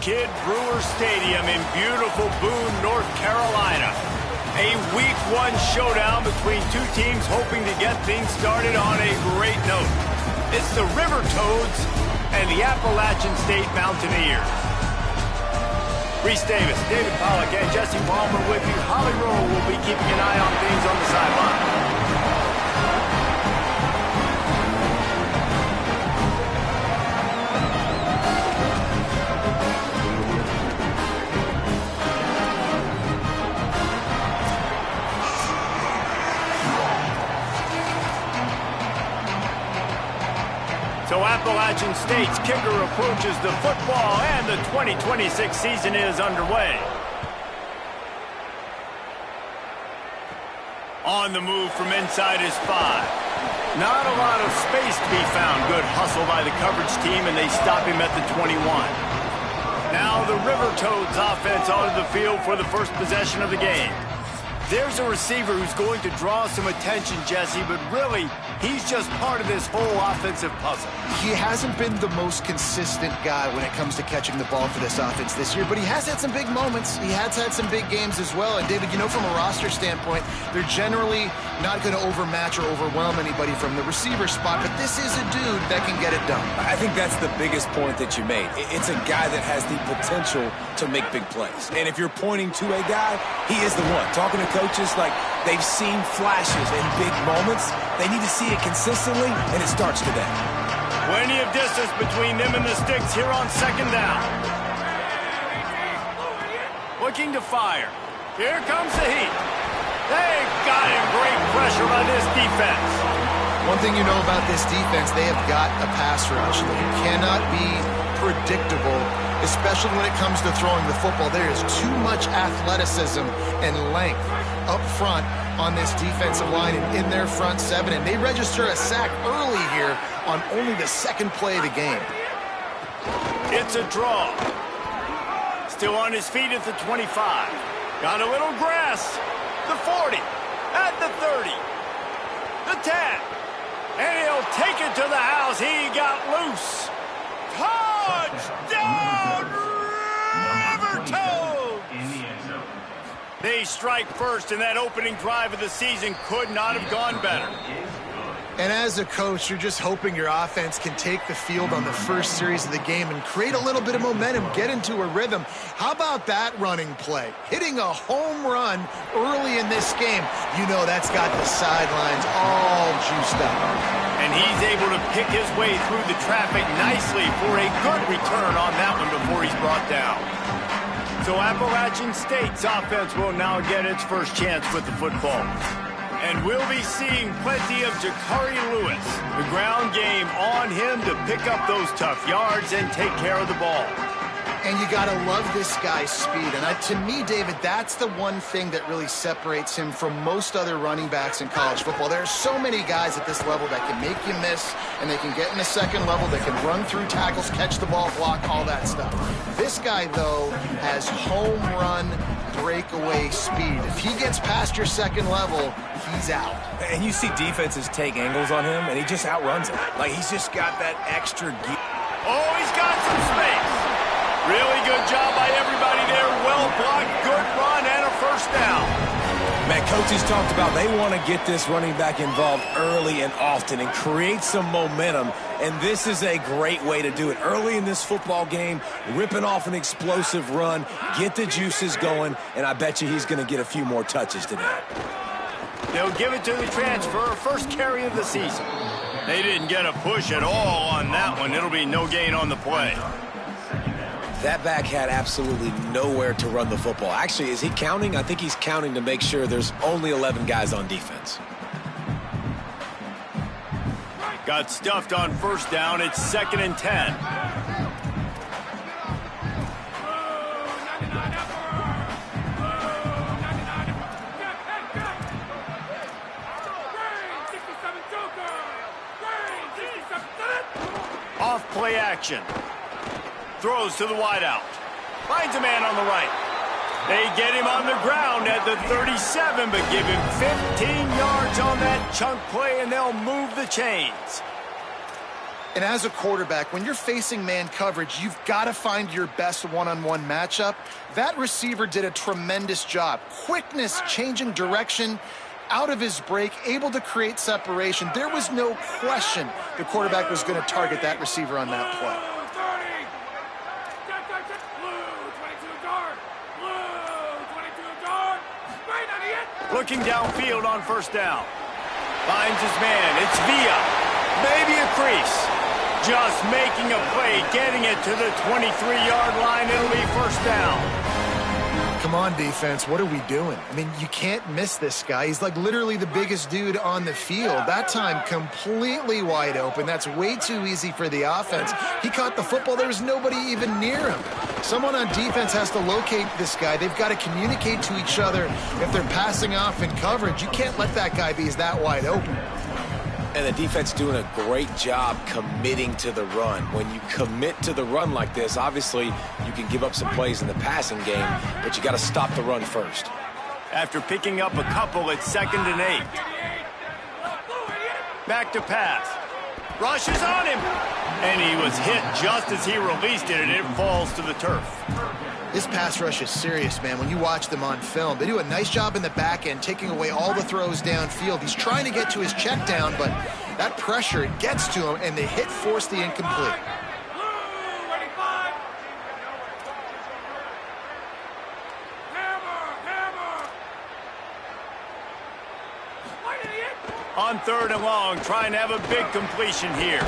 Kid Brewer Stadium in beautiful Boone, North Carolina. A Week 1 showdown between two teams hoping to get things started on a great note. It's the River Toads and the Appalachian State Mountaineers. Reese Davis, David Pollack, and Jesse Palmer with you. Holly Rowe will be keeping an eye on things on the sideline. So Appalachian State's kicker approaches the football, and the 2026 season is underway. On the move from inside is 5. Not a lot of space to be found. Good hustle by the coverage team, and they stop him at the 21. Now the River Toads offense onto the field for the first possession of the game. There's a receiver who's going to draw some attention, Jesse, but really, he's just part of this whole offensive puzzle. He hasn't been the most consistent guy when it comes to catching the ball for this offense this year, but he has had some big moments. He has had some big games as well. And, David, you know, from a roster standpoint, they're generally not going to overmatch or overwhelm anybody from the receiver spot, but this is a dude that can get it done. I think that's the biggest point that you made. It's a guy that has the potential to make big plays. And if you're pointing to a guy, he is the one. Talking to coaches, like, they've seen flashes in big moments. They need to see it consistently, and it starts today. Plenty of distance between them and the sticks here on second down. Looking to fire. Here comes the heat. They've got him. Great pressure by this defense. One thing you know about this defense, they have got a pass rush that cannot be predictable, especially when it comes to throwing the football. There is too much athleticism and length up front on this defensive line and in their front seven, and they register a sack early here on only the second play of the game. It's a draw. Still on his feet at the 25. Got a little grass. The 40. At the 30. The 10. And he'll take it to the house. He got loose. Touchdown, River Toads! They strike first, and that opening drive of the season could not have gone better. And as a coach, you're just hoping your offense can take the field on the first series of the game and create a little bit of momentum, get into a rhythm. How about that running play? Hitting a home run early in this game. You know that's got the sidelines all juiced up. And he's able to pick his way through the traffic nicely for a good return on that one before he's brought down. So Appalachian State's offense will now get its first chance with the football. And we'll be seeing plenty of Jakari Lewis. The ground game on him to pick up those tough yards and take care of the ball. And you got to love this guy's speed. And to me, David, that's the one thing that really separates him from most other running backs in college football. There are so many guys at this level that can make you miss, and they can get in the second level. They can run through tackles, catch the ball, block, all that stuff. This guy, though, has home run breakaway speed. If he gets past your second level, he's out. And you see defenses take angles on him, and he just outruns it. Like, he's just got that extra gear. Oh, he's got some space. Really good job by everybody there. Well blocked, good run, and a first down. Man, coaches talked about they want to get this running back involved early and often and create some momentum, and this is a great way to do it. Early in this football game, ripping off an explosive run, get the juices going, and I bet you he's going to get a few more touches today. They'll give it to the transfer, first carry of the season. They didn't get a push at all on that one. It'll be no gain on the play. That back had absolutely nowhere to run the football. Actually, is he counting? I think he's counting to make sure there's only 11 guys on defense. Got stuffed on first down. It's 2nd and 10. Off play action. Throws to the wideout. Finds a man on the right. They get him on the ground at the 37, but give him 15 yards on that chunk play, and they'll move the chains. And as a quarterback, when you're facing man coverage, you've got to find your best one-on-one matchup. That receiver did a tremendous job. Quickness, changing direction, out of his break, able to create separation. There was no question the quarterback was going to target that receiver on that play. Looking downfield on first down. Finds his man. It's Villa. Maybe a crease. Just making a play, getting it to the 23-yard line. It'll be first down. Come on, defense. What are we doing? I mean, you can't miss this guy. He's like literally the biggest dude on the field. That time, completely wide open. That's way too easy for the offense. He caught the football. There was nobody even near him. Someone on defense has to locate this guy. They've got to communicate to each other if they're passing off in coverage. You can't let that guy be that wide open. And the defense doing a great job committing to the run. When you commit to the run like this, obviously you can give up some plays in the passing game, but you got to stop the run first. After picking up a couple, it's 2nd and 8. Back to pass. Rushes on him. And he was hit just as he released it, and it falls to the turf. This pass rush is serious, man. When you watch them on film, they do a nice job in the back end, taking away all the throws downfield. He's trying to get to his check down, but that pressure gets to him, and the hit forced the incomplete. On 3rd and long, trying to have a big completion here.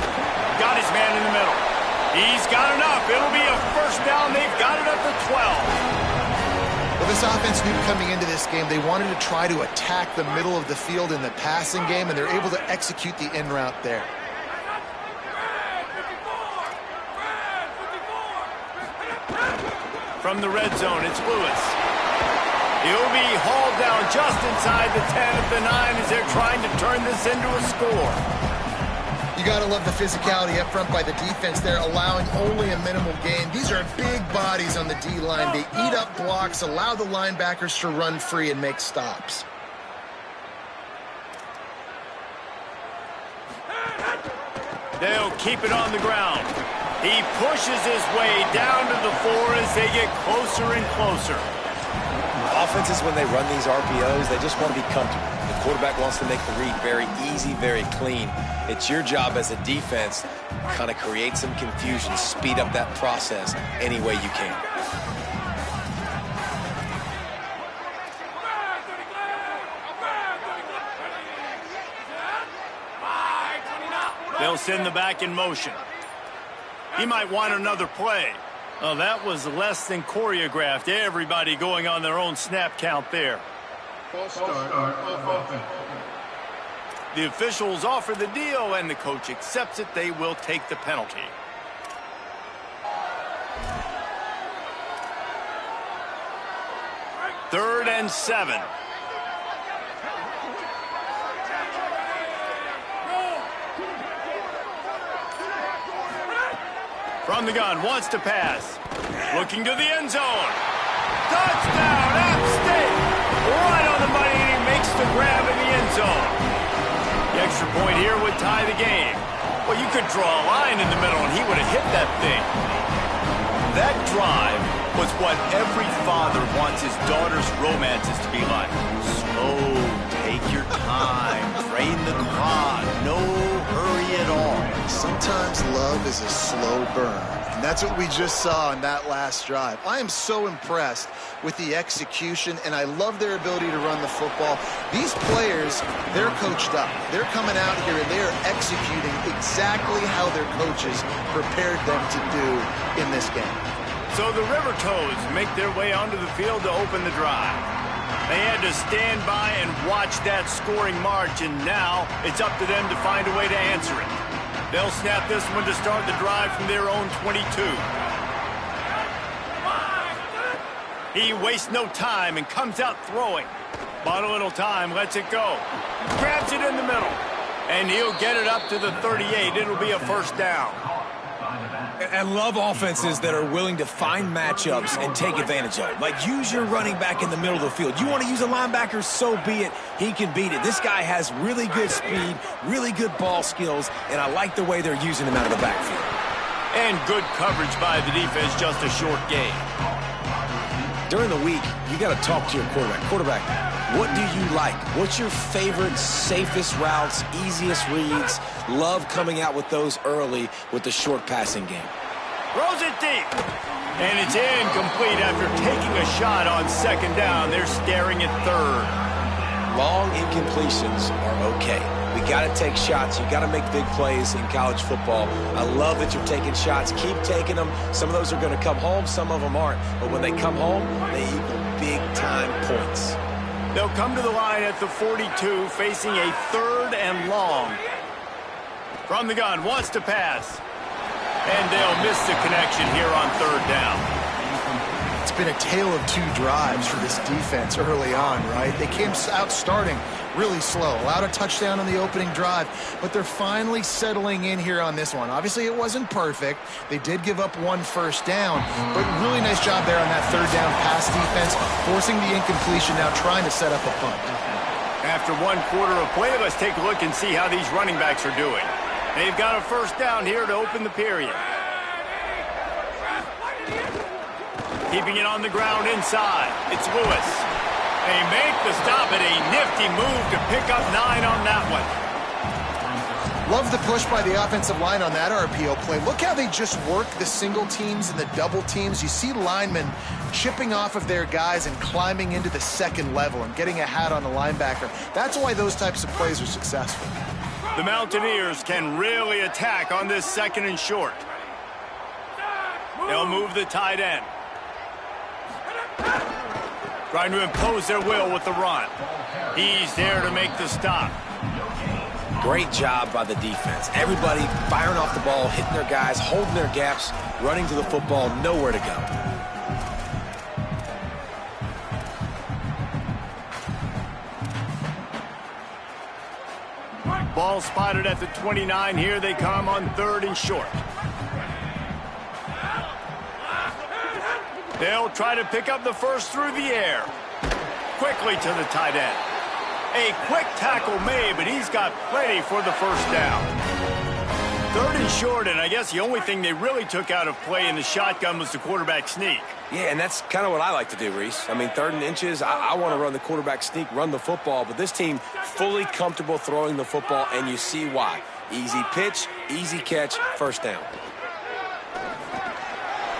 Got his man in the middle. He's got enough. It'll be a first down. They've got it at the 12. Well, this offense knew coming into this game they wanted to try to attack the middle of the field in the passing game, and they're able to execute the in route there. From the red zone, it's Lewis. He'll be hauled down just inside the 10 at the 9 as they're trying to turn this into a score. You got to love the physicality up front by the defense. They're allowing only a minimal gain. These are big bodies on the D-line. They eat up blocks, allow the linebackers to run free and make stops. They'll keep it on the ground. He pushes his way down to the 4 as they get closer and closer. Offenses, when they run these RPOs, they just want to be comfortable. The quarterback wants to make the read very easy, very clean. It's your job as a defense to kind of create some confusion, speed up that process any way you can. They'll send the back in motion. He might want another play. Oh, that was less than choreographed. Everybody going on their own snap count there. False start of offense. The officials offer the deal, and the coach accepts it. They will take the penalty. Third and 7. From the gun, wants to pass. Looking to the end zone. Touchdown, App State! Right on the money, and he makes the grab in the end zone. The extra point here would tie the game. Well, you could draw a line in the middle, and he would have hit that thing. That drive was what every father wants his daughter's romances to be like. Slow, take your time, drain the clock, no hurry at all. Sometimes love is a slow burn, and that's what we just saw on that last drive. I am so impressed with the execution, and I love their ability to run the football. These players, they're coached up. They're coming out here, and they are executing exactly how their coaches prepared them to do in this game. So the River Toads make their way onto the field to open the drive. They had to stand by and watch that scoring march, and now it's up to them to find a way to answer it. They'll snap this one to start the drive from their own 22. He wastes no time and comes out throwing. Bought a little time, lets it go. Grabs it in the middle. And he'll get it up to the 38. It'll be a first down. And love offenses that are willing to find matchups and take advantage of it. Like, use your running back in the middle of the field. You want to use a linebacker, so be it. He can beat it. This guy has really good speed, really good ball skills, and I like the way they're using him out of the backfield. And good coverage by the defense, just a short gain. During the week, you got to talk to your quarterback. Quarterback, what do you like? What's your favorite, safest routes, easiest reads? Love coming out with those early with the short passing game. Throws it deep. And it's incomplete after taking a shot on second down. They're staring at third. Long incompletions are okay. We got to take shots. You got to make big plays in college football. I love that you're taking shots. Keep taking them. Some of those are going to come home. Some of them aren't. But when they come home, they equal big-time points. They'll come to the line at the 42, facing a third and long. From the gun, wants to pass. And they'll miss the connection here on third down. It's been a tale of two drives for this defense early on, right? They came out starting really slow, allowed a touchdown on the opening drive, but they're finally settling in here on this one. Obviously, it wasn't perfect. They did give up one first down, but really nice job there on that third down pass defense, forcing the incompletion, now trying to set up a punt. After one quarter of play, let's take a look and see how these running backs are doing. They've got a first down here to open the period. Keeping it on the ground inside. It's Lewis. They make the stop at a nifty move to pick up 9 on that one. Love the push by the offensive line on that RPO play. Look how they just work the single teams and the double teams. You see linemen chipping off of their guys and climbing into the second level and getting a hat on the linebacker. That's why those types of plays are successful. The Mountaineers can really attack on this second and short. They'll move the tight end. Trying to impose their will with the run. He's there to make the stop. Great job by the defense. Everybody firing off the ball, hitting their guys, holding their gaps, running to the football, nowhere to go. Ball spotted at the 29. Here they come on third and short. They'll try to pick up the first through the air. Quickly to the tight end. A quick tackle made, but he's got plenty for the first down. Third and short, and I guess the only thing they really took out of play in the shotgun was the quarterback sneak. Yeah, and that's kind of what I like to do, Reese. I mean, third and inches, I want to run the quarterback sneak, run the football, but this team fully comfortable throwing the football, and you see why. Easy pitch, easy catch, first down.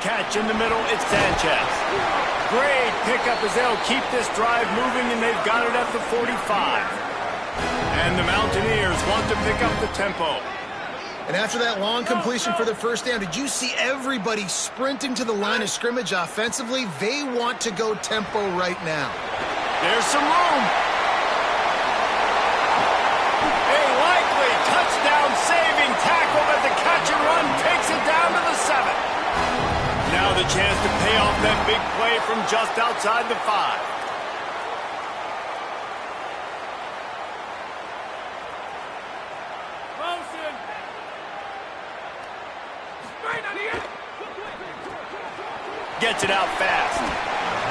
Catch in the middle, it's Sanchez. Great pickup as they'll keep this drive moving, and they've got it at the 45. And the Mountaineers want to pick up the tempo. And after that long completion for the first down, did you see everybody sprinting to the line of scrimmage offensively? They want to go tempo right now. There's some room. A likely touchdown-saving tackle, but the catch and run takes it down to the 7. Now the chance to pay off that big play from just outside the 5. Gets it out fast.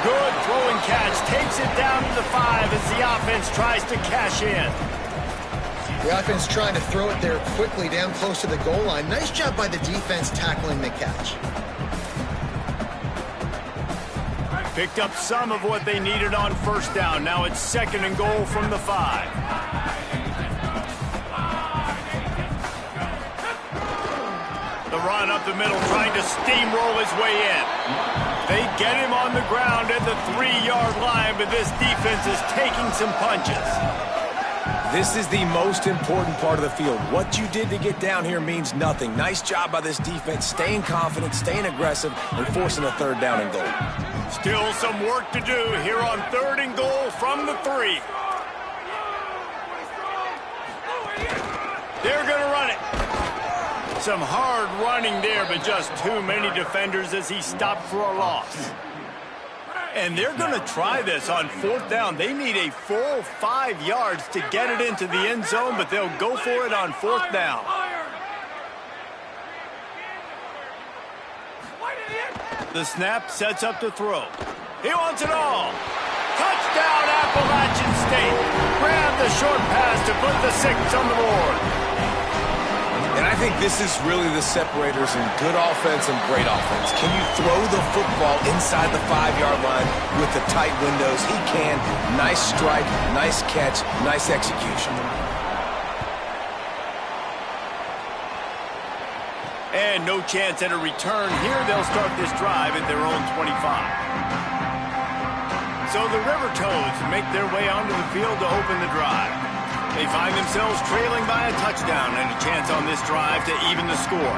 Good throwing catch. Takes it down to the 5 as the offense tries to cash in. The offense trying to throw it there quickly down close to the goal line. Nice job by the defense tackling the catch. Picked up some of what they needed on first down. Now it's second and goal from the 5. The run up the middle, trying to steamroll his way in. They get him on the ground at the 3-yard line, but this defense is taking some punches. This is the most important part of the field. What you did to get down here means nothing. Nice job by this defense, staying confident, staying aggressive, and forcing a third down and goal. Still some work to do here on third and goal from the 3. They're going to run it. Some hard running there, but just too many defenders as he stopped for a loss. And they're going to try this on fourth down. They need a full 5 yards to get it into the end zone, but they'll go for it on fourth down. The snap sets up to throw. He wants it all. Touchdown, Appalachian State. Grab the short pass to put the 6 on the board. And I think this is really the separators in good offense and great offense. Can you throw the football inside the 5-yard line with the tight windows? He can. Nice strike, nice catch, nice execution. And no chance at a return. Here they'll start this drive at their own 25. So the River Toads make their way onto the field to open the drive. They find themselves trailing by a touchdown and a chance on this drive to even the score.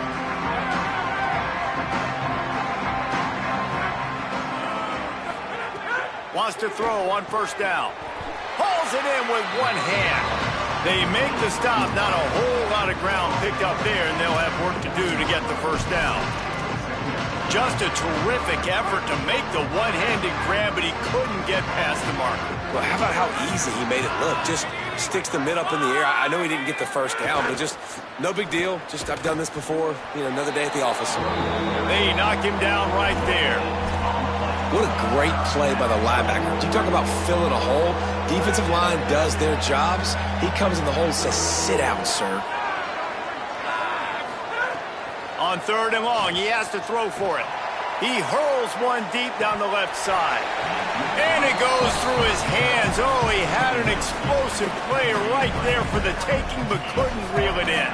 Wants to throw on first down. Hauls it in with one hand. They make the stop. Not a whole lot of ground picked up there, and they'll have work to do to get the first down. Just a terrific effort to make the one-handed grab, but he couldn't get past the marker. Well, how about how easy he made it look? Just sticks the mid up in the air. I know he didn't get the first down, but just no big deal. Just I've done this before. You know, another day at the office. They knock him down right there. What a great play by the linebacker. You talk about filling a hole. Defensive line does their jobs. He comes in the hole and says, "Sit down, sir." On 3rd and long, he has to throw for it. He hurls one deep down the left side. And it goes through his hands. Oh, he had an explosive play right there for the taking, but couldn't reel it in.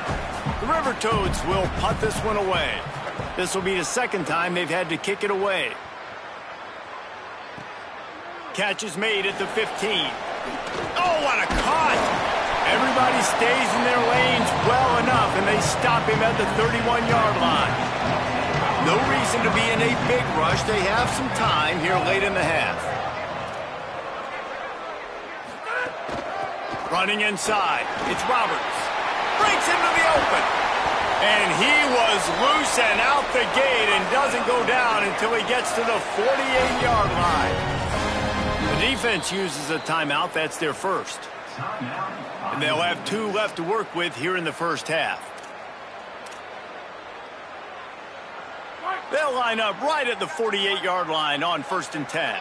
The River Toads will punt this one away. This will be the second time they've had to kick it away. Catch is made at the 15. Oh, what a cut! Everybody stays in their lanes well enough, and they stop him at the 31-yard line. No reason to be in a big rush. They have some time here late in the half. Running inside, it's Roberts. Breaks into the open. And he was loose and out the gate and doesn't go down until he gets to the 48-yard line. The defense uses a timeout. That's their first. And they'll have 2 left to work with here in the first half. They'll line up right at the 48-yard line on 1st and 10.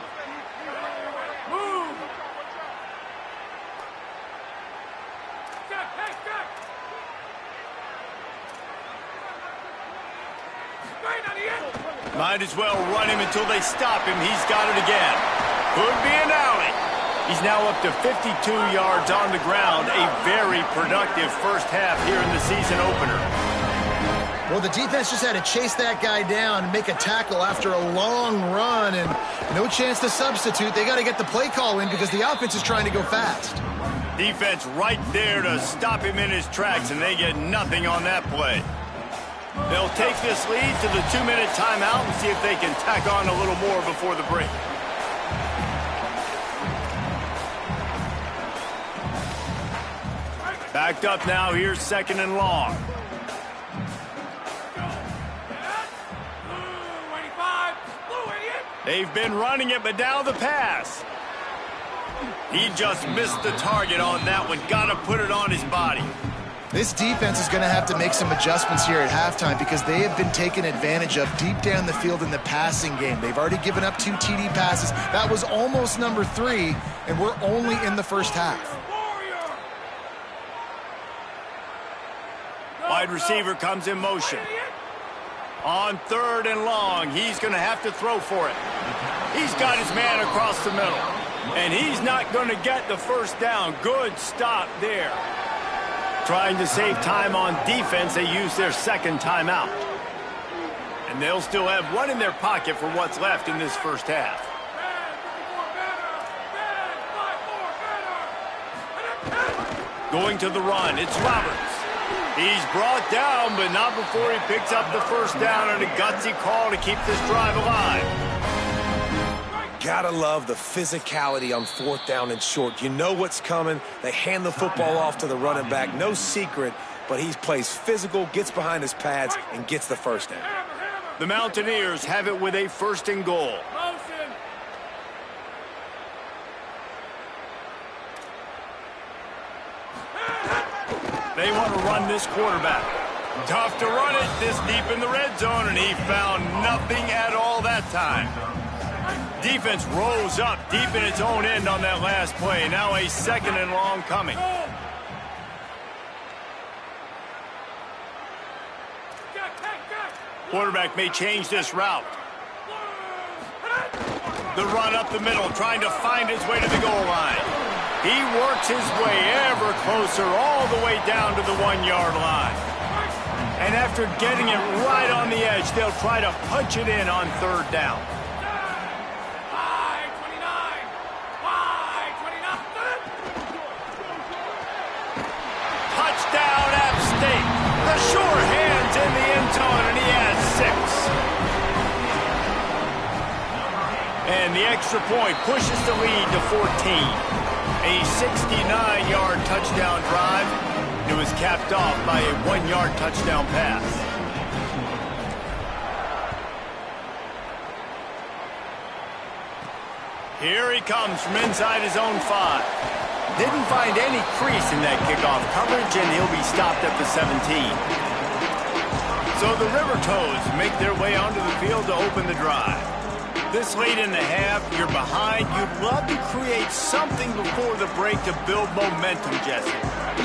Might as well run him until they stop him. He's got it again. Could be an alley. He's now up to 52 yards on the ground. A very productive first half here in the season opener. Well, the defense just had to chase that guy down and make a tackle after a long run, and no chance to substitute. They got to get the play call in because the offense is trying to go fast. Defense right there to stop him in his tracks, and they get nothing on that play. They'll take this lead to the 2-minute timeout and see if they can tack on a little more before the break. Backed up now, here's 2nd and long. They've been running it, but now the pass. He just missed the target on that one. Got to put it on his body. This defense is going to have to make some adjustments here at halftime because they have been taken advantage of deep down the field in the passing game. They've already given up 2 TD passes. That was almost number 3, and we're only in the first half. Wide receiver comes in motion. On 3rd and long, he's going to have to throw for it. He's got his man across the middle, and he's not going to get the first down. Good stop there. Trying to save time on defense, they use their 2nd timeout. And they'll still have one in their pocket for what's left in this first half. Going to the run, it's Roberts. He's brought down, but not before he picks up the first down and a gutsy call to keep this drive alive. Gotta love the physicality on 4th down and short. You know what's coming. They hand the football off to the running back. No secret, but he plays physical, gets behind his pads, and gets the first down. The Mountaineers have it with a 1st and goal. They want to run this quarterback. Tough to run it this deep in the red zone, and he found nothing at all that time. Defense rose up deep in its own end on that last play. Now a 2nd and long coming. Quarterback may change this route. The run up the middle, trying to find his way to the goal line. He works his way ever closer all the way down to the 1-yard line. And after getting it right on the edge, they'll try to punch it in on 3rd down. Touchdown, App State. The sure hands in the end zone, and he has 6. And the extra point pushes the lead to 14. A 69-yard touchdown drive. It was capped off by a 1-yard touchdown pass. Here he comes from inside his own 5. Didn't find any crease in that kickoff coverage, and he'll be stopped at the 17. So the River Toads make their way onto the field to open the drive. This late in the half, you're behind. You'd love to create something before the break to build momentum, Jesse.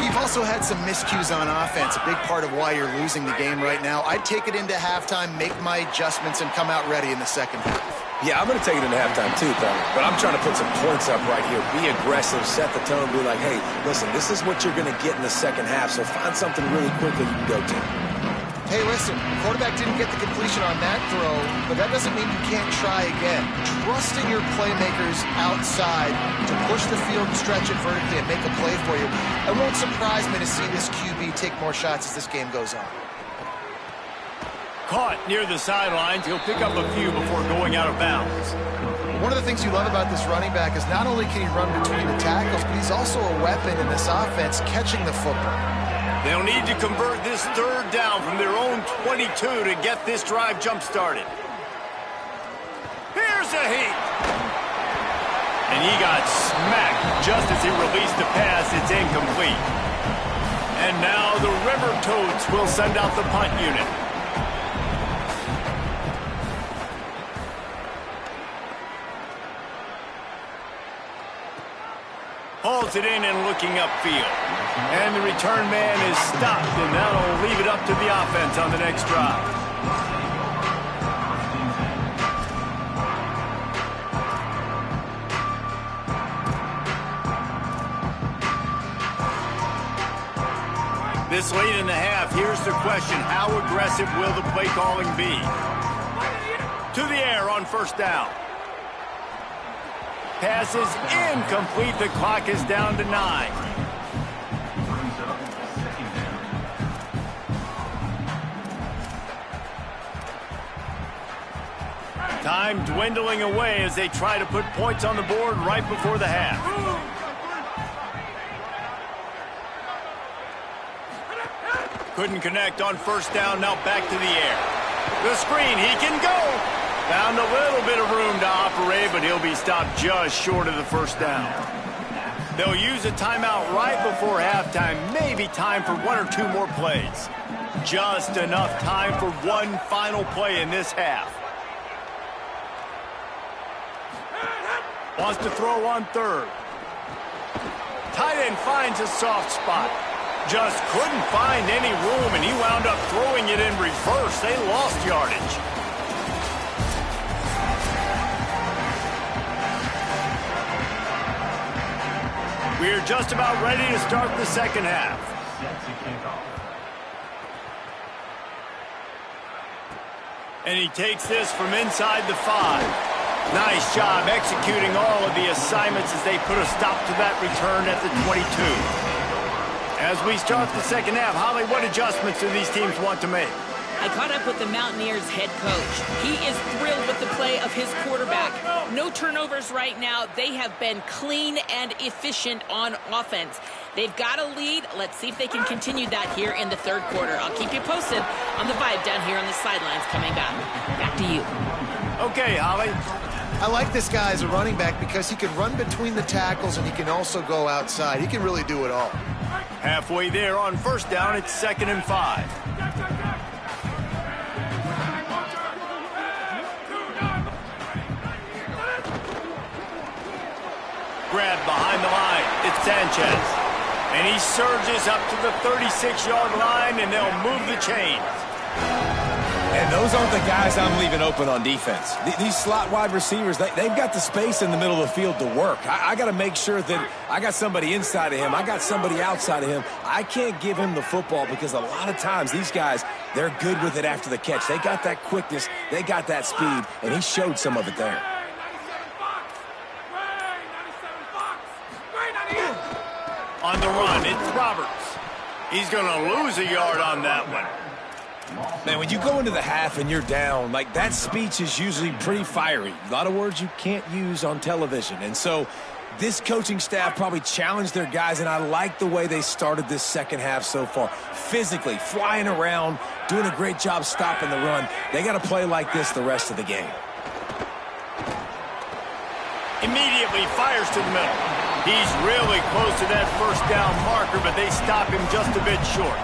You've also had some miscues on offense, a big part of why you're losing the game right now. I'd take it into halftime, make my adjustments, and come out ready in the 2nd half. Yeah, I'm going to take it into halftime too, Tom. But I'm trying to put some points up right here. Be aggressive, set the tone, be like, hey, listen, this is what you're going to get in the 2nd half, so find something really quickly you can go to. Hey, listen, the quarterback didn't get the completion on that throw, but that doesn't mean you can't try again. Trust in your playmakers outside to push the field and stretch it vertically and make a play for you. It won't surprise me to see this QB take more shots as this game goes on. Caught near the sidelines. He'll pick up a few before going out of bounds. One of the things you love about this running back is not only can he run between the tackles, but he's also a weapon in this offense catching the football. They'll need to convert this 3rd down from their own 22 to get this drive jump-started. Here's a heat. And he got smacked just as he released the pass. It's incomplete. And now the River Toads will send out the punt unit. Hauls it in and looking upfield. And the return man is stopped, and that'll leave it up to the offense on the next drive. This late in the half, here's the question. How aggressive will the play calling be? To the air on 1st down. Pass is incomplete. The clock is down to 9. Time dwindling away as they try to put points on the board right before the half. Couldn't connect on 1st down. Now back to the air. The screen. He can go. Found a little bit of room to operate, but he'll be stopped just short of the 1st down. They'll use a timeout right before halftime. Maybe time for 1 or 2 more plays. Just enough time for one final play in this half. Wants to throw on 3rd. Tight end finds a soft spot. Just couldn't find any room, and he wound up throwing it in reverse. They lost yardage. We're just about ready to start the 2nd half. And he takes this from inside the 5. Nice job executing all of the assignments as they put a stop to that return at the 22. As we start the 2nd half, Holly, what adjustments do these teams want to make? I caught up with the Mountaineers head coach. He is thrilled with the play of his quarterback. No turnovers right now. They have been clean and efficient on offense. They've got a lead. Let's see if they can continue that here in the 3rd quarter. I'll keep you posted on the vibe down here on the sidelines coming back. Back to you. Okay, Holly. I like this guy as a running back because he can run between the tackles and he can also go outside. He can really do it all. Halfway there on 1st down, it's 2nd and 5. grab behind the line. It's Sanchez. And he surges up to the 36-yard line, and they'll move the chains. And those aren't the guys I'm leaving open on defense. These slot wide receivers, they've got the space in the middle of the field to work. I got to make sure that I got somebody inside of him. I got somebody outside of him. I can't give him the football because a lot of times these guys, they're good with it after the catch. They got that quickness. They got that speed, and he showed some of it there. On the run, it's Roberts. He's going to lose a yard on that one. Man, when you go into the half and you're down, like that speech is usually pretty fiery. A lot of words you can't use on television. And so this coaching staff probably challenged their guys, and I like the way they started this second half so far. Physically, flying around, doing a great job stopping the run. They got to play like this the rest of the game. Immediately fires to the middle. He's really close to that first down marker, but they stop him just a bit short.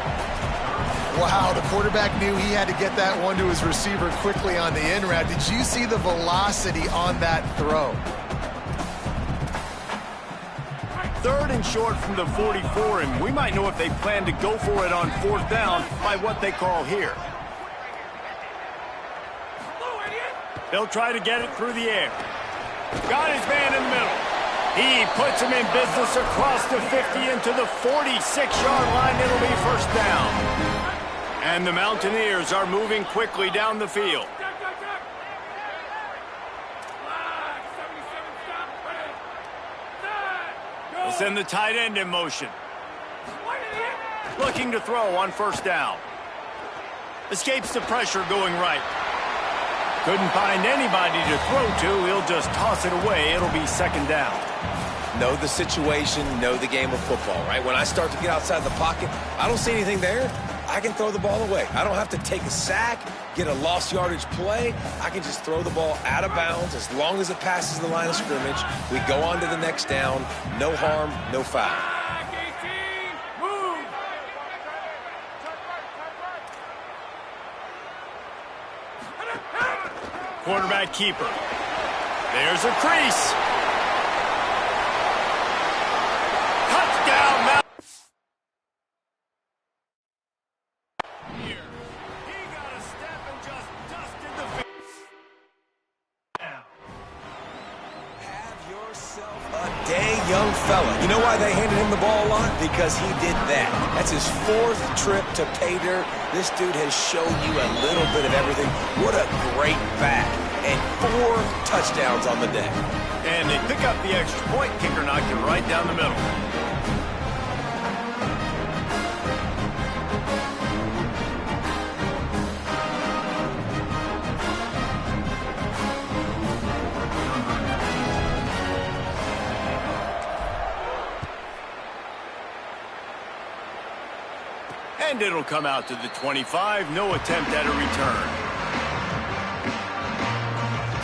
Wow, the quarterback knew he had to get that one to his receiver quickly on the in route. Did you see the velocity on that throw? Third and short from the 44, and we might know if they plan to go for it on fourth down by what they call here. They'll try to get it through the air. Got his man in the middle. He puts him in business across the 50 into the 46-yard line. It'll be first down. And the Mountaineers are moving quickly down the field. We'll send the tight end in motion. Looking to throw on first down. Escapes the pressure going right. Couldn't find anybody to throw to. He'll just toss it away. It'll be second down. Know the situation, know the game of football, right? When I start to get outside the pocket, I don't see anything there. I can throw the ball away. I don't have to take a sack, get a lost yardage play. I can just throw the ball out of bounds as long as it passes the line of scrimmage. We go on to the next down. No harm, no foul. Quarterback keeper. There's a crease. Touchdown, Mount. Here. He got a step and just dusted the field. Have yourself a day, young fella. You know why they handed him the ball a lot? Because he did that. That's his fourth trip to pay dirt. This dude has shown you a little bit of everything. What a great back. And 4 touchdowns on the day. And they pick up the extra point. Kicker knocked him right down the middle. And it'll come out to the 25. No attempt at a return.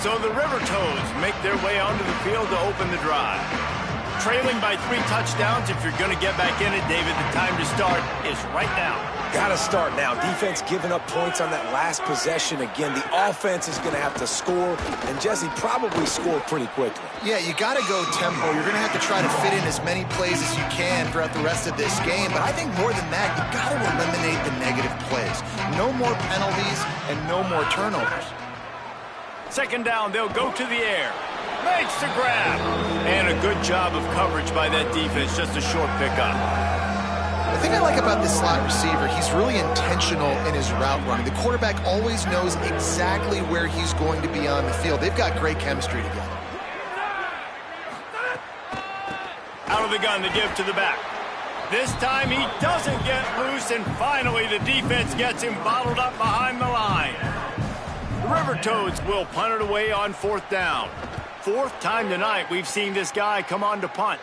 So the River Toads make their way onto the field to open the drive. Trailing by 3 touchdowns, if you're going to get back in it, David, the time to start is right now. Got to start now. Defense giving up points on that last possession. Again, the offense is going to have to score, and Jesse probably score pretty quickly. Yeah, you got to go tempo. You're going to have to try to fit in as many plays as you can throughout the rest of this game. But I think more than that, you got to eliminate the negative plays. No more penalties and no more turnovers. Second down, they'll go to the air. Makes the grab. And a good job of coverage by that defense. Just a short pickup. The thing I like about this slot receiver, he's really intentional in his route running. The quarterback always knows exactly where he's going to be on the field. They've got great chemistry together. Out of the gun to give to the back. This time he doesn't get loose, and finally the defense gets him bottled up behind the line. The River Toads will punt it away on fourth down. 4th time tonight we've seen this guy come on to punt.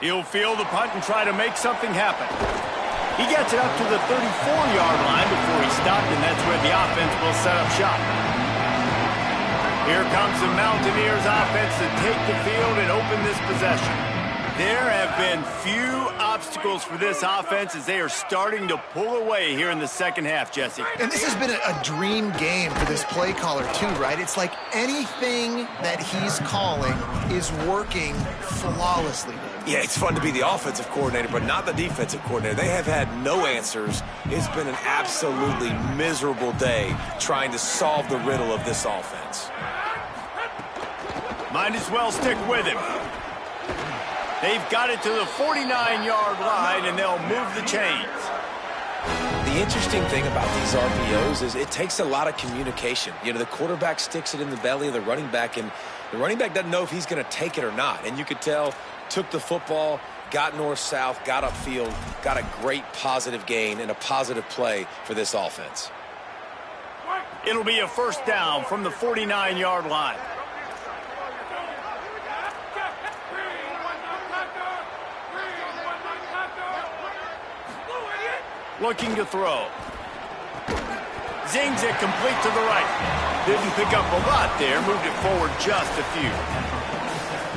He'll field the punt and try to make something happen. He gets it up to the 34-yard line before he stopped, and that's where the offense will set up shop. Here comes the Mountaineers offense to take the field and open this possession. There have have been few obstacles for this offense as they are starting to pull away here in the second half, Jesse. And this has been a dream game for this play caller too, right? It's like anything that he's calling is working flawlessly. Yeah, it's fun to be the offensive coordinator, but not the defensive coordinator. They have had no answers. It's been an absolutely miserable day trying to solve the riddle of this offense. Might as well stick with him. They've got it to the 49-yard line, and they'll move the chains. The interesting thing about these RPOs is it takes a lot of communication. You know, the quarterback sticks it in the belly of the running back, and the running back doesn't know if he's going to take it or not. And you could tell, took the football, got north-south, got upfield, got a great positive gain and a positive play for this offense. It'll be a first down from the 49-yard line. Looking to throw. Zings it complete to the right. Didn't pick up a lot there. Moved it forward just a few.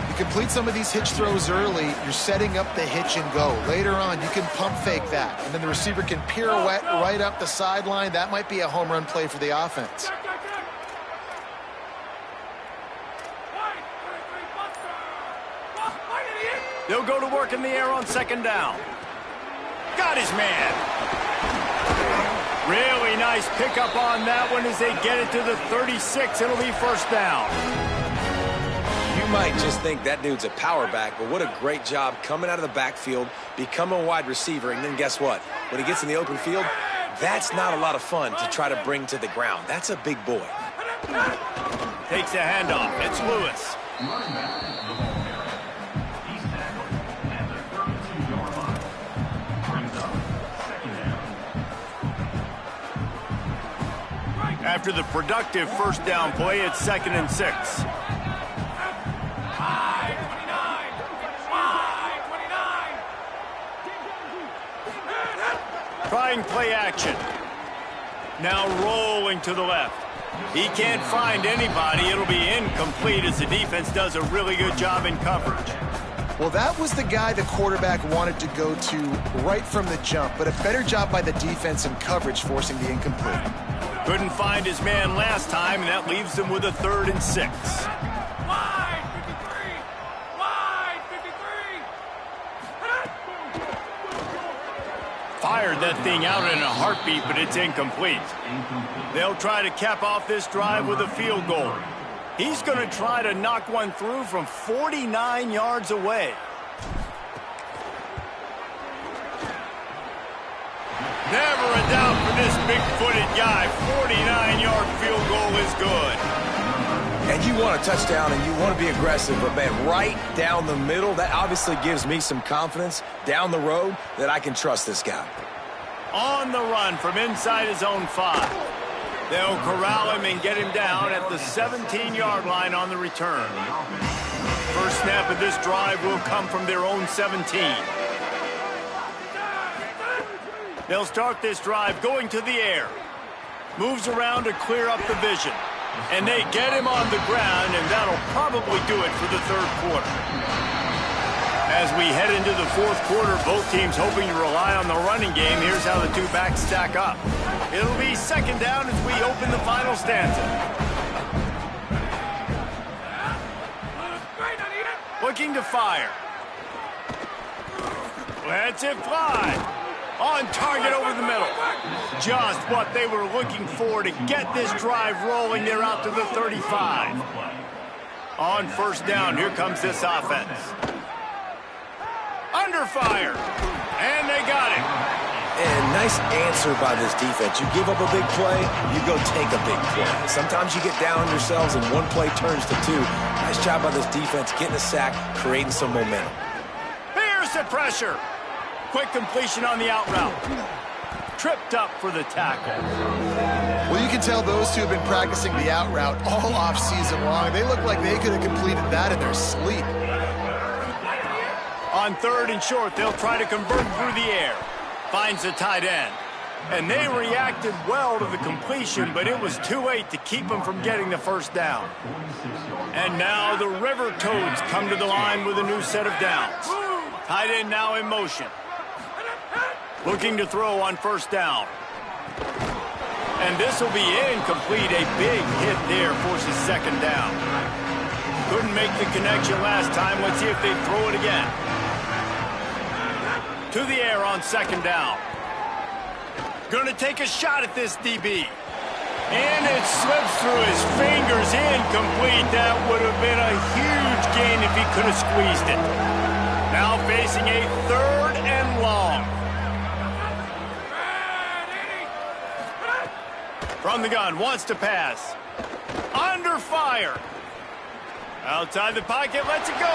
You complete some of these hitch throws early, you're setting up the hitch and go. Later on, you can pump fake that. And then the receiver can pirouette right up the sideline. That might be a home run play for the offense. They'll go to work in the air on second down. Got his man. Really nice pickup on that one as they get it to the 36. It'll be first down. You might just think that dude's a power back, but what a great job coming out of the backfield, become a wide receiver, and then guess what? When he gets in the open field, that's not a lot of fun to try to bring to the ground. That's a big boy. Takes a handoff. It's Lewis. After the productive first down play, it's 2nd and 6. Trying play action. Now rolling to the left. He can't find anybody. It'll be incomplete as the defense does a really good job in coverage. Well, that was the guy the quarterback wanted to go to right from the jump, but a better job by the defense in coverage forcing the incomplete. Couldn't find his man last time, and that leaves him with a 3rd and 6. Wide 53! Wide 53! Fired that thing out in a heartbeat, but it's incomplete. They'll try to cap off this drive with a field goal. He's going to try to knock one through from 49 yards away. Never a doubt for this big-footed guy. 49-yard field goal is good. And you want a touchdown and you want to be aggressive, but man, right down the middle, that obviously gives me some confidence down the road that I can trust this guy. On the run from inside his own 5. They'll corral him and get him down at the 17-yard line on the return. First snap of this drive will come from their own 17. They'll start this drive going to the air. Moves around to clear up the vision. And they get him on the ground, and that'll probably do it for the 3rd quarter. As we head into the 4th quarter, both teams hoping to rely on the running game. Here's how the two backs stack up. It'll be 2nd down as we open the final stanza. Looking to fire. Lets it fly. On target over the middle. Just what they were looking for to get this drive rolling. They're out to the 35. On first down, here comes this offense. Under fire. And they got it. And nice answer by this defense. You give up a big play, you go take a big play. Sometimes you get down on yourselves and one play turns to 2. Nice job by this defense getting a sack, creating some momentum. Here's the pressure. Quick completion on the out route. Tripped up for the tackle. Well, you can tell those two have been practicing the out route all off season long. They look like they could have completed that in their sleep. On 3rd and short, they'll try to convert through the air. Finds the tight end. And they reacted well to the completion, but it was too late to keep them from getting the first down. And now the River Toads come to the line with a new set of downs. Tight end now in motion. Looking to throw on first down. And this will be incomplete. A big hit there forces second down. Couldn't make the connection last time. Let's see if they throw it again. To the air on second down. Going to take a shot at this DB. And it slips through his fingers. Incomplete. That would have been a huge gain if he could have squeezed it. Now facing a third and long. From the gun, wants to pass. Under fire. Outside the pocket, lets it go.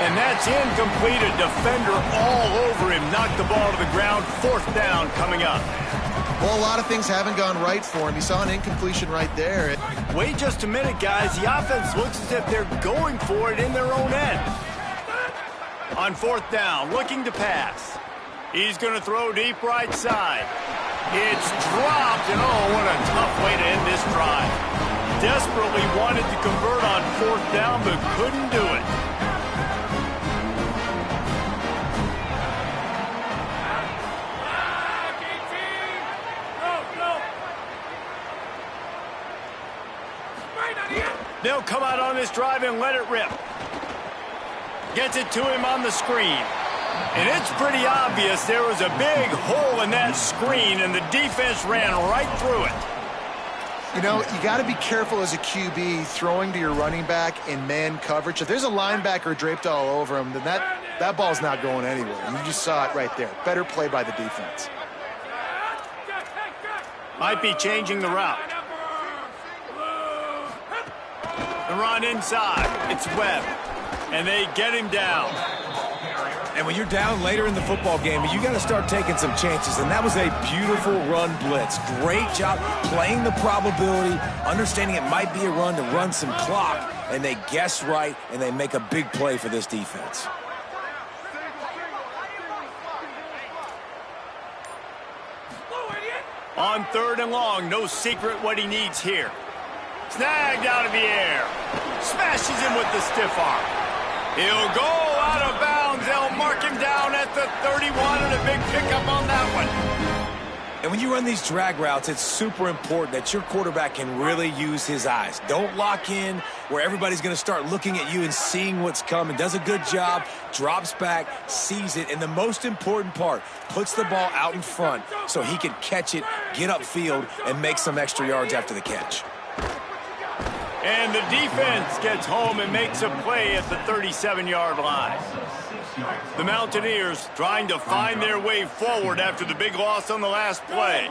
And that's incomplete. A defender all over him. Knocked the ball to the ground. Fourth down coming up. Well, a lot of things haven't gone right for him. He saw an incompletion right there. Wait just a minute, guys. The offense looks as if they're going for it in their own end. On fourth down, looking to pass. He's going to throw deep right side. It's dropped, and oh, what a tough way to end this drive. Desperately wanted to convert on fourth down, but couldn't do it. They'll come out on this drive and let it rip. Gets it to him on the screen. And it's pretty obvious there was a big hole in that screen, and the defense ran right through it. You know, you got to be careful as a QB throwing to your running back in man coverage. If there's a linebacker draped all over him, then that ball's not going anywhere. And you just saw it right there. Better play by the defense. Might be changing the route. The run inside. It's Webb. And they get him down. And when you're down later in the football game, you got to start taking some chances. And that was a beautiful run blitz. Great job playing the probability, understanding it might be a run to run some clock. And they guess right, and they make a big play for this defense. On third and long, no secret what he needs here. Snagged out of the air. Smashes him with the stiff arm. He'll go out of bounds. They'll mark him down at the 31, and a big pickup on that one. And when you run these drag routes, it's super important that your quarterback can really use his eyes. Don't lock in where everybody's going to start looking at you and seeing what's coming. Does a good job, drops back, sees it, and the most important part, puts the ball out in front so he can catch it, get upfield, and make some extra yards after the catch. And the defense gets home and makes a play at the 37-yard line. The Mountaineers trying to find their way forward after the big loss on the last play.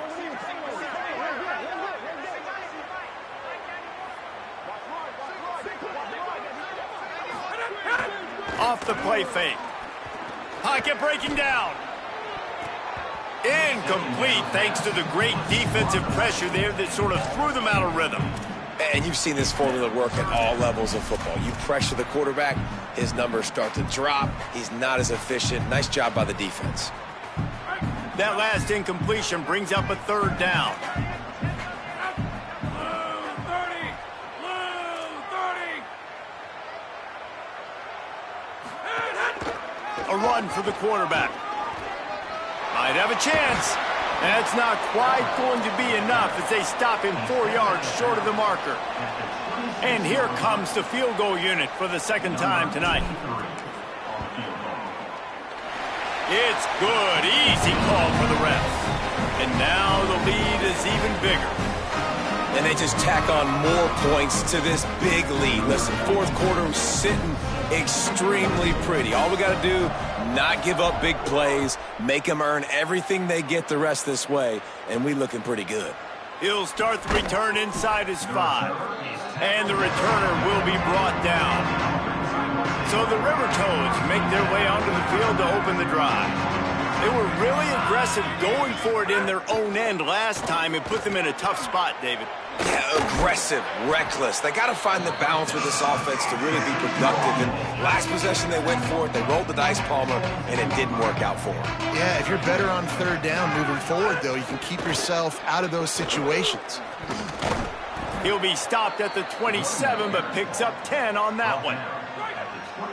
Off the play fake. Pocket breaking down. Incomplete thanks to the great defensive pressure there that sort of threw them out of rhythm. And you've seen this formula work at all levels of football. You pressure the quarterback, his numbers start to drop. He's not as efficient. Nice job by the defense. That last incompletion brings up a third down. A run for the quarterback. Might have a chance. That's not quite going to be enough as they stop him 4 yards short of the marker. And here comes the field goal unit for the second time tonight. It's good. Easy call for the refs. And now the lead is even bigger. And they just tack on more points to this big lead. Listen, fourth quarter sitting extremely pretty. All we got to do, not give up big plays, make them earn everything they get the rest this way, and we looking pretty good. He'll start the return inside his 5, and the returner will be brought down. So the River Toads make their way onto the field to open the drive. They were really aggressive going for it in their own end last time and put them in a tough spot, David. Yeah, aggressive, reckless. They got to find the balance with this offense to really be productive. And last possession, they went for it. They rolled the dice, Palmer, and it didn't work out for them. Yeah, if you're better on third down moving forward, though, you can keep yourself out of those situations. He'll be stopped at the 27, but picks up 10 on that one.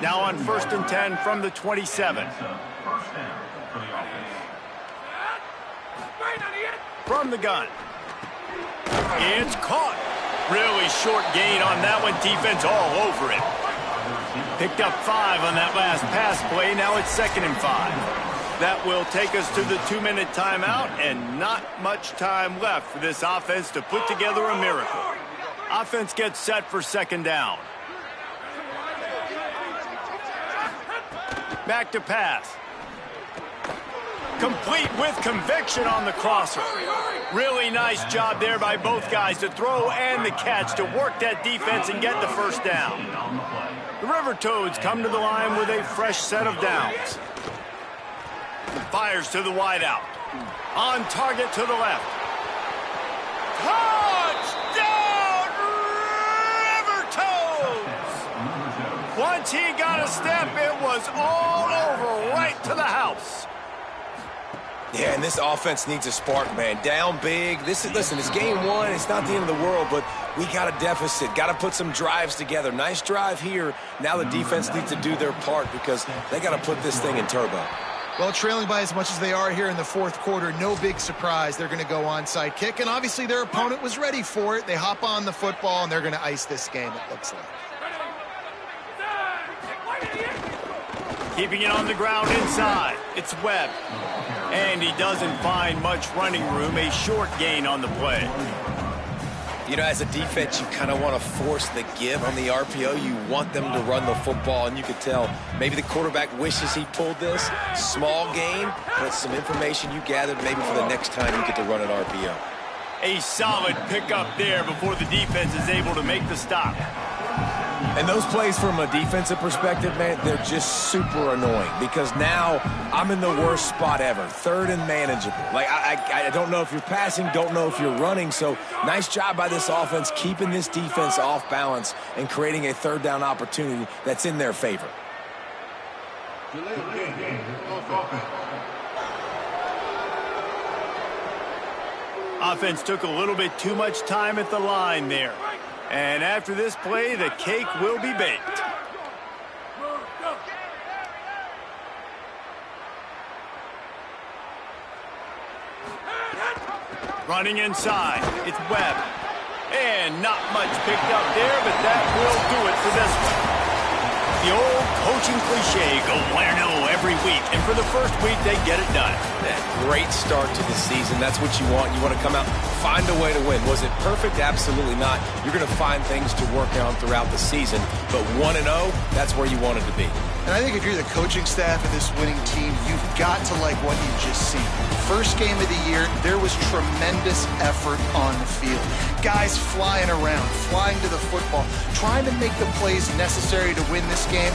Now on 1st and 10 from the 27. From the gun. It's caught. Really short gain on that one. Defense all over it. Picked up 5 on that last pass play. Now it's 2nd and 5. That will take us to the 2-minute timeout, and not much time left for this offense to put together a miracle. Offense gets set for 2nd down. Back to pass. Complete with conviction on the crosser. Really nice job there by both guys to throw and the catch to work that defense and get the 1st down. The River Toads come to the line with a fresh set of downs. Fires to the wideout. On target to the left. Touchdown, River Toads! Once he got a step, it was all over right to the house. Yeah, and this offense needs a spark, man. Down big. Listen, it's game 1. It's not the end of the world, but we got a deficit. Got to put some drives together. Nice drive here. Now the defense needs to do their part because they got to put this thing in turbo. Well, trailing by as much as they are here in the 4th quarter, no big surprise. They're going to go onside kick, and obviously their opponent was ready for it. They hop on the football, and they're going to ice this game, it looks like. Keeping it on the ground inside. It's Webb. And he doesn't find much running room. A short gain on the play. You know, as a defense, you kind of want to force the give on the RPO. You want them to run the football, and you could tell maybe the quarterback wishes he pulled this. Small gain, but some information you gathered maybe for the next time you get to run an RPO. A solid pickup there before the defense is able to make the stop. And those plays from a defensive perspective, man, they're just super annoying because now I'm in the worst spot ever. 3rd and manageable. Like, I don't know if you're passing, don't know if you're running. So nice job by this offense keeping this defense off balance and creating a 3rd down opportunity that's in their favor. Offense took a little bit too much time at the line there. And after this play, the cake will be baked. Running inside, it's Webb. And not much picked up there, but that will do it for this one. The old coaching cliche, go win or no every week. And for the first week, they get it done. That great start to the season. That's what you want. You want to come out, find a way to win. Was it perfect? Absolutely not. You're going to find things to work on throughout the season. But 1-0, that's where you want it to be. And I think if you're the coaching staff of this winning team, you've got to like what you've just seen. First game of the year, there was tremendous effort on the field. Guys flying around, flying to the football, trying to make the plays necessary to win this game.